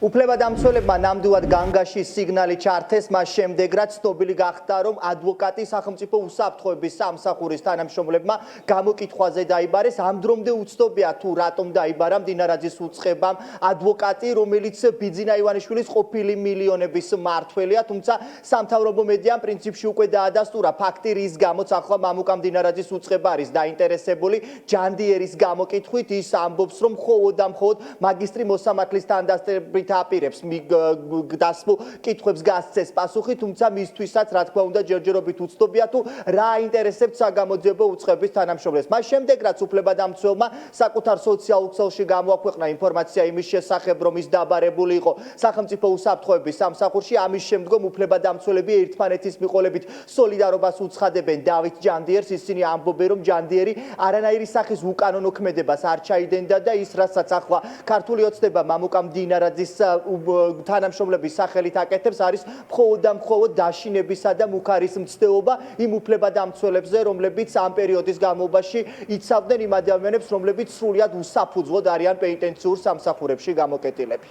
უფლებადამცველებმა ნამდვილად განგაში სიგნალი ჩართეს, მას შემდეგ რაც ცნობილი გახდა, რომ ადვოკატი სახელმწიფო უსაფრთხოების სამსახურის თანამშრომლებმა გამოკითხვაზე დაიბარეს. ამ დრომდე უცნობია თუ რატომ დაიბარა მდინარაძის უწყებამ ადვოკატი, რომელიც ბიძინა ივანიშვილის ყოფილი მილიონების მმართველია, თუმცა სამთავრობო მედიამ პრინციპში უკვე დაადასტურა ფაქტი, რის გამოც ახლა მამუკა მდინარაძის უწყება არის დაინტერესებული ჯანდიერის გამოკითხვით. ის ამბობს, რომ მხოლოდ და მხოლოდ მაგისტრი მოსამართლის თანდასწრებით აპირებს დასმულ კითხვებს გასცეს პასუხი, თუმცა მისთვისაც რა თქმა უნდა ჯერჯერობით უცნობია თუ რა აინტერესებთ საგამოძიებო უწყების თანამშრომლებს. მას შემდეგ რაც უფლებადამცველმა საკუთარ სოციალურ ქსელში გამოაქვეყნა ინფორმაცია იმის შესახებ, რომ ის დაბარებული იყო სახელმწიფო უსაფრთხოების სამსახურში, ამის შემდგომ უფლებადამცველები ერთმანეთის მიყოლებით სოლიდარობას უცხადებენ დავით ჯანდიერს. ისინი ამბობენ, რომ ჯანდიერი არანაირი სახის უკანონო ქმედებას არ ჩაიდენდა და ის რასაც ახლა ქართული ოცნება მამუკა მდინარაძის თანამშრომლების სახელით აკეთებს, არის მხოლოდ და მხოლოდ დაშინებისა და მუქარის მცდელობა იმ უფლებადამცველებზე, რომლებიც ამ პერიოდის განმავლობაში იცავდნენ იმ ადამიანებს, რომლებიც სრულიად უსაფუძვლოდ არიან პენიტენციურ სამსახურებში გამოკეტილები.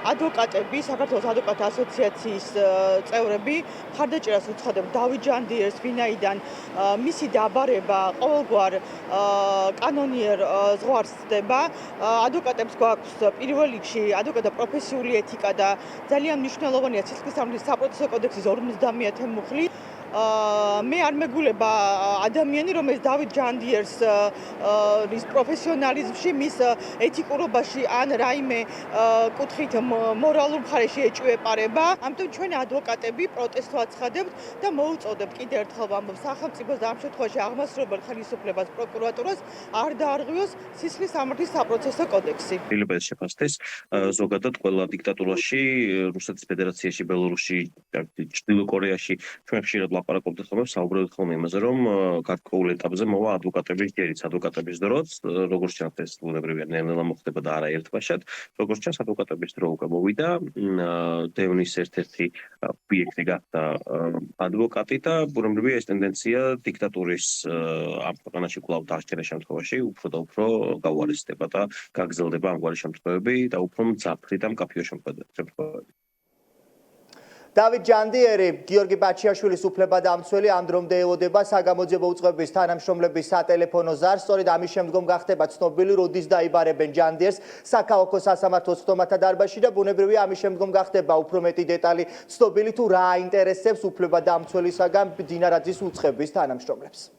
ადვოკატები, საქართველოს ადვოკატთა ასოციაციის წევრები მხარდაჭერას უცხადებენ დავით ჯანდიერს, ვინაიდან მისი დაბარება ყოველგვარ კანონიერ ზღვარს ხდება. ადვოკატებს გვაქვს პირველ რიგში ადვოკატთა პროფესიული ეთიკა და ძალიან მნიშვნელოვანია სისხლისწამლის საპროცესო კოდექსის 50-ე მუხლი. მე არ მეგულება ადამიანი, რომელიც დავით ჯანდიერს ის პროფესიონალიზმში, მის ეთიკურობაში ან რაიმე კუთხით მორალურ მხარეში ეჭვეპარება. ამიტომ ჩვენ ადვოკატები პროტესტს ვაცხადებთ და მოუწოდებთ კიდევ ერთხელ ვამბობ სახელმწიფოს და ამ შემთხვევაში აღმასრულებელ ხელისუფლებას პროკურატურას არ დაარღვიოს სისხლისამართლის საპროცესო კოდექსი. ფილიპეს შეფასდეს ზოგადად ყველა დიქტატურაში, რუსეთის ფედერაციაში, ბელორუსში, ჩრდილო კორეაში ჩვენ ხშირად ლაპარაკობთ ხოლმე, საუბრობთ ხოლმე იმაზე, რომ გარკვეულ ეტაპზე მოვა ადვოკატების ჯერიც, ადვოკატების დროც, როგორც ჩანს ეს ბუნებრივია ნელ-ნელა მოხდება და არა ერთბაშად, როგორც ჩანს ადვოკატების დრო უკვე მოვიდა, დევნის ერთ-ერთი ობიექტი გახდა ადვოკატი და ბუნებრივია ეს ტენდენცია დიქტატურის ამ ქვეყანაში კვლავ დასჯერის შემთხვევაში უფრო და უფრო გაუარესდება და გაგრძელდება ამგვარი შემთხვევები და უფრო მძაფრი და მკაფიო შემთხვევები. დავით ჯანდიერი, გიორგი ბაჩიაშვილის უფლებადამცველი ამ დრომდე ელოდება საგამოძიებო უწყების თანამშრომლების სატელეფონო ზარს. სწორედ ამის შემდგომ გახდება ცნობილი, როდის დაიბარებენ ჯანდიერს საქალაქო სასამართლოს ხტომათა დარბაზში და ბუნებრივია ამის შემდგომ გახდება უფრო მეტი დეტალი ცნობილი თუ რა აინტერესებს უფლებადამცველისაგან მდინარაძის უწყების თანამშრომლებს.